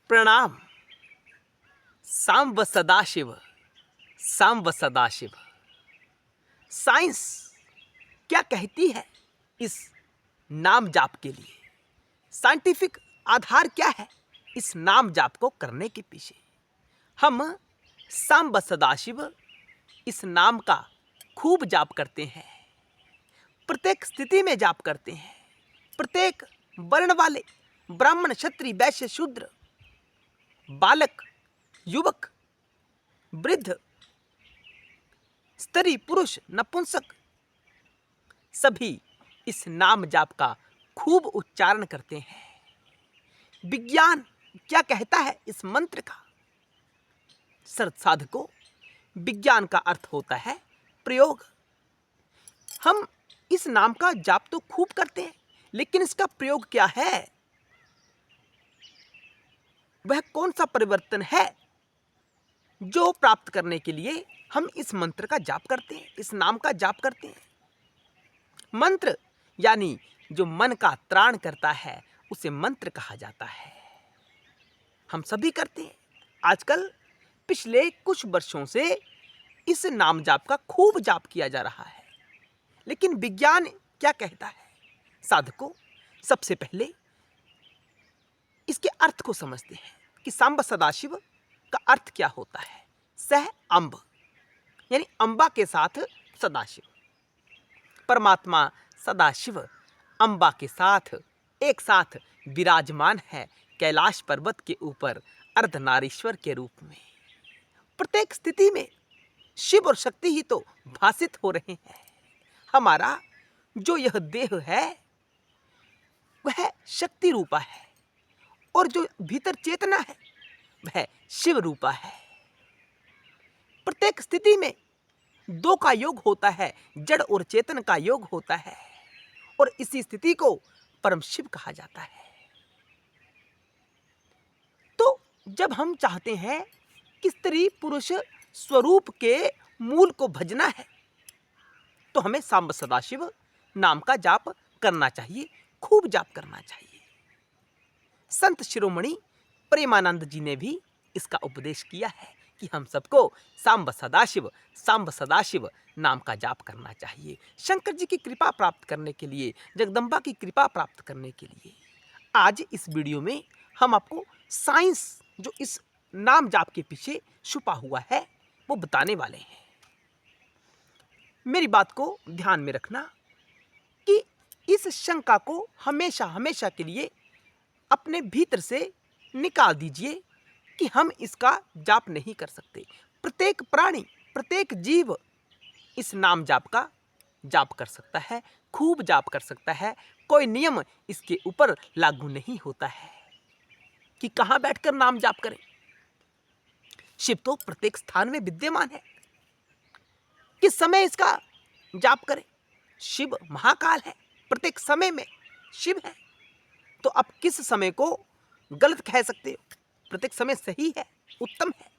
प्रणाम। सांब सदाशिव, सांब सदाशिव। साइंस क्या कहती है इस नाम जाप के लिए? साइंटिफिक आधार क्या है इस नाम जाप को करने के पीछे? हम सांब सदाशिव इस नाम का खूब जाप करते हैं, प्रत्येक स्थिति में जाप करते हैं। प्रत्येक वर्ण वाले ब्राह्मण, क्षत्रिय, वैश्य, शूद्र, बालक, युवक, वृद्ध, स्त्री, पुरुष, नपुंसक सभी इस नाम जाप का खूब उच्चारण करते हैं। विज्ञान क्या कहता है इस मंत्र का? सर्व साधकों, विज्ञान का अर्थ होता है प्रयोग। हम इस नाम का जाप तो खूब करते हैं, लेकिन इसका प्रयोग क्या है? वह कौन सा परिवर्तन है जो प्राप्त करने के लिए हम इस मंत्र का जाप करते हैं, इस नाम का जाप करते हैं? मंत्र यानी जो मन का त्राण करता है उसे मंत्र कहा जाता है। हम सभी करते हैं। आजकल पिछले कुछ वर्षों से इस नाम जाप का खूब जाप किया जा रहा है, लेकिन विज्ञान क्या कहता है? साधकों, सबसे पहले इसके अर्थ को समझते हैं कि सांब सदाशिव का अर्थ क्या होता है। सह अंब यानी अंबा के साथ सदाशिव। परमात्मा सदाशिव अंबा के साथ एक साथ विराजमान है कैलाश पर्वत के ऊपर अर्धनारीश्वर के रूप में। प्रत्येक स्थिति में शिव और शक्ति ही तो भासित हो रहे हैं। हमारा जो यह देह है वह शक्ति रूपा है, और जो भीतर चेतना है वह शिव रूपा है। प्रत्येक स्थिति में दो का योग होता है, जड़ और चेतन का योग होता है, और इसी स्थिति को परम शिव कहा जाता है। तो जब हम चाहते हैं कि स्त्री पुरुष स्वरूप के मूल को भजना है, तो हमें सांब सदाशिव नाम का जाप करना चाहिए, खूब जाप करना चाहिए। संत शिरोमणि प्रेमानंद जी ने भी इसका उपदेश किया है कि हम सबको सांब सदाशिव नाम का जाप करना चाहिए। शंकर जी की कृपा प्राप्त करने के लिए, जगदम्बा की कृपा प्राप्त करने के लिए आज इस वीडियो में हम आपको साइंस जो इस नाम जाप के पीछे छुपा हुआ है वो बताने वाले हैं। मेरी बात को ध्यान में रखना कि इस शंका को हमेशा के लिए अपने भीतर से निकाल दीजिए कि हम इसका जाप नहीं कर सकते। प्रत्येक प्राणी, प्रत्येक जीव इस नाम जाप का जाप कर सकता है, खूब जाप कर सकता है। कोई नियम इसके ऊपर लागू नहीं होता है कि कहां बैठकर नाम जाप करें। शिव तो प्रत्येक स्थान में विद्यमान है। किस समय इसका जाप करें? शिव महाकाल है, प्रत्येक समय में शिव है। तो आप किस समय को गलत कह सकते हो? प्रत्येक समय सही है, उत्तम है।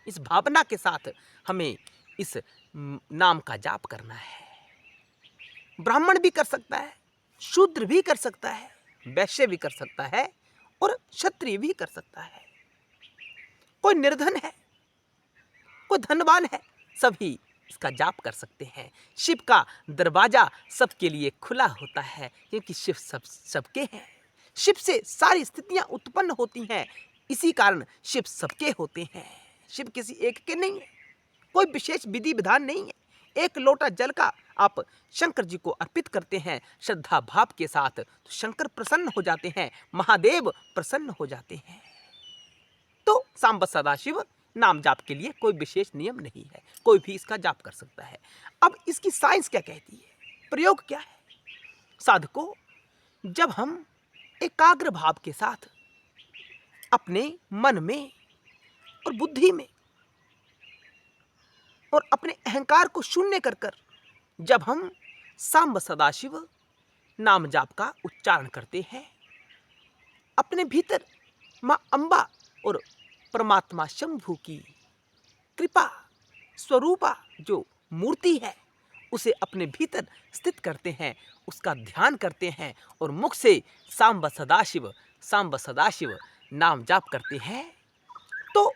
इस भावना के साथ हमें इस नाम का जाप करना है। ब्राह्मण भी कर सकता है, शूद्र भी कर सकता है, वैश्य भी कर सकता है, और क्षत्रिय भी कर सकता है। कोई निर्धन है, कोई धनवान है, सभी इसका जाप कर सकते हैं। शिव का दरवाजा सबके लिए खुला होता है, क्योंकि शिव सबके हैं। शिव से सारी स्थितियां उत्पन्न होती हैं, इसी कारण शिव सबके होते हैं। शिव किसी एक के नहीं है, कोई विशेष विधि विधान नहीं है। एक लोटा जल का आप शंकर जी को अर्पित करते हैं श्रद्धा भाव के साथ, तो शंकर प्रसन्न हो जाते हैं, महादेव प्रसन्न हो जाते हैं। तो सांब सदाशिव नाम जाप के लिए कोई विशेष नियम नहीं है, कोई भी इसका जाप कर सकता है। अब इसकी साइंस क्या कहती है, प्रयोग क्या है? साधकों, जब हम एकाग्र भाव के साथ अपने मन में और बुद्धि में और अपने अहंकार को शून्य कर जब हम सांब सदाशिव नाम जाप का उच्चारण करते हैं, अपने भीतर मां अंबा और परमात्मा शंभु की कृपा स्वरूपा जो मूर्ति है उसे अपने भीतर स्थित करते हैं, उसका ध्यान करते हैं, और मुख से सांब सदाशिव नाम जाप करते हैं तो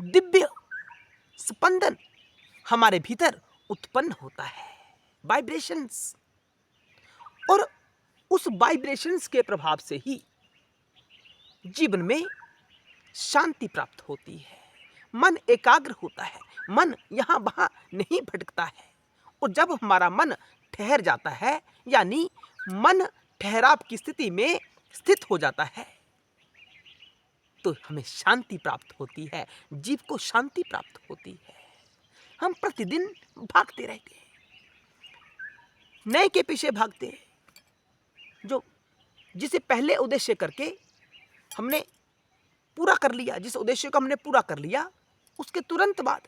दिव्य स्पंदन हमारे भीतर उत्पन्न होता है, वाइब्रेशंस। और उस वाइब्रेशंस के प्रभाव से ही जीवन में शांति प्राप्त होती है, मन एकाग्र होता है, मन यहाँ वहाँ नहीं भटकता है। और जब हमारा मन ठहर जाता है, यानी मन ठहराव की स्थिति में स्थित हो जाता है, तो हमें शांति प्राप्त होती है, जीव को शांति प्राप्त होती है। हम प्रतिदिन भागते रहते हैं, नए के पीछे भागते हैं, जो जिसे पहले उद्देश्य करके हमने पूरा कर लिया, जिस उद्देश्य को हमने पूरा कर लिया, उसके तुरंत बाद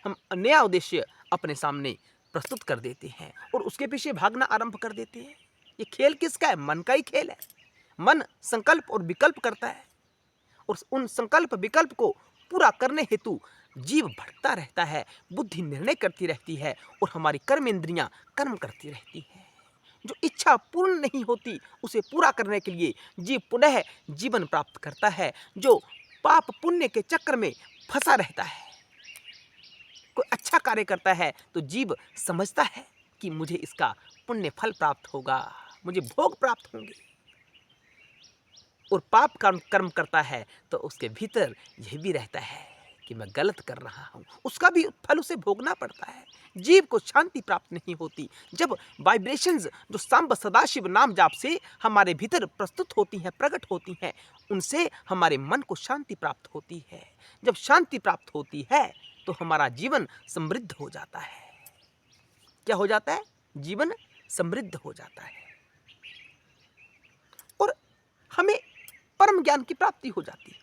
हम नया उद्देश्य अपने सामने प्रस्तुत कर देते हैं और उसके पीछे भागना आरंभ कर देते हैं। ये खेल किसका है? मन का ही खेल है। मन संकल्प और विकल्प करता है और उन संकल्प विकल्प को पूरा करने हेतु जीव भटकता रहता है, बुद्धि निर्णय करती रहती है और हमारी कर्म इंद्रियां कर्म करती रहती हैं। जो इच्छा पूर्ण नहीं होती, उसे पूरा करने के लिए जीव पुनः जीवन प्राप्त करता है, जो पाप पुण्य के चक्र में फंसा रहता है। कोई अच्छा कार्य करता है तो जीव समझता है कि मुझे इसका पुण्य फल प्राप्त होगा, मुझे भोग प्राप्त होंगे। और पाप कर्म करता है तो उसके भीतर यह भी रहता है कि मैं गलत कर रहा हूँ, उसका भी फल उसे भोगना पड़ता है। जीव को शांति प्राप्त नहीं होती। जब वाइब्रेशंस जो सांब सदाशिव नाम जाप से हमारे भीतर प्रस्तुत होती हैं, प्रकट होती हैं, उनसे हमारे मन को शांति प्राप्त होती है। जब शांति प्राप्त होती है तो हमारा जीवन समृद्ध हो जाता है। क्या हो जाता है? जीवन समृद्ध हो जाता है और हमें परम ज्ञान की प्राप्ति हो जाती है।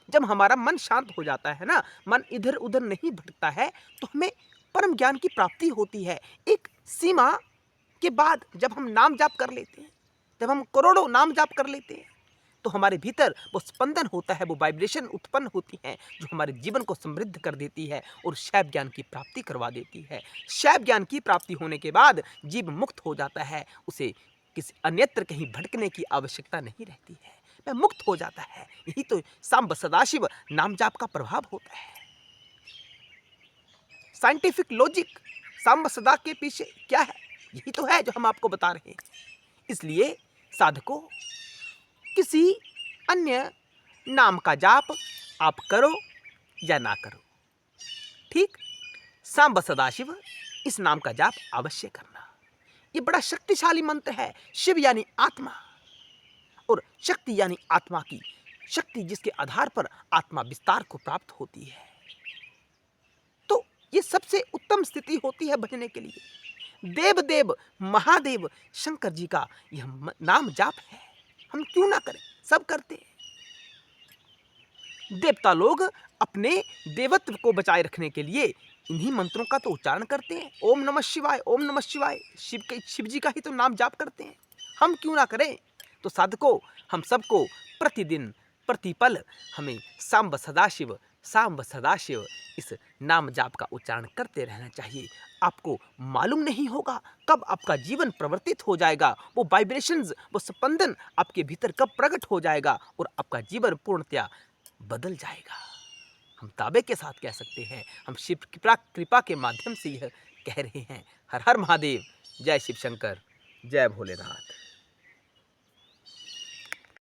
जब हमारा मन शांत हो जाता है ना, मन इधर उधर नहीं भटकता है, तो हमें परम ज्ञान की प्राप्ति होती है। एक सीमा के बाद जब हम नाम जाप कर लेते हैं, जब हम करोड़ों नाम जाप कर लेते हैं, तो हमारे भीतर वो स्पंदन होता है, वो वाइब्रेशन उत्पन्न होती है, जो हमारे जीवन को समृद्ध कर देती है और शैव ज्ञान की प्राप्ति करवा देती है। शैव ज्ञान की प्राप्ति होने के बाद जीव मुक्त हो जाता है, उसे किसी अन्यत्र कहीं भटकने की आवश्यकता नहीं रहती है, वह मुक्त हो जाता है। यही तो सांब सदाशिव नाम जाप का प्रभाव होता है। साइंटिफिक लॉजिक सांब सदा के पीछे क्या है? यही तो है जो हम आपको बता रहे हैं। इसलिए साधकों, किसी अन्य नाम का जाप आप करो या ना करो, ठीक, सांब सदाशिव इस नाम का जाप अवश्य करना। ये बड़ा शक्तिशाली मंत्र है। शिव यानी आत्मा और शक्ति यानी आत्मा की शक्ति, जिसके आधार पर आत्मा विस्तार को प्राप्त होती है। तो ये सबसे उत्तम स्थिति होती है भजने के लिए। देव देव महादेव शंकर जी का यह नाम जाप है, हम क्यों ना करें? सब करते हैं। देवता लोग अपने देवत्व को बचाए रखने के लिए इन्हीं मंत्रों का तो उच्चारण करते हैं। ओम नमः शिवाय, ओम नमः शिवाय, शिव जी का ही तो नाम जाप करते हैं, हम क्यों ना करें? तो साधकों, हम सबको प्रतिदिन प्रतिपल हमें सांब सदाशिव इस नाम जाप का उच्चारण करते रहना चाहिए। आपको मालूम नहीं होगा कब आपका जीवन परिवर्तित हो जाएगा, वो वाइब्रेशंस, वो स्पंदन आपके भीतर कब प्रकट हो जाएगा और आपका जीवन पूर्णतया बदल जाएगा। हम दावे के साथ कह सकते हैं, हम शिव कृपा के माध्यम से यह कह रहे हैं। हर हर महादेव, जय शिव शंकर, जय भोलेनाथ।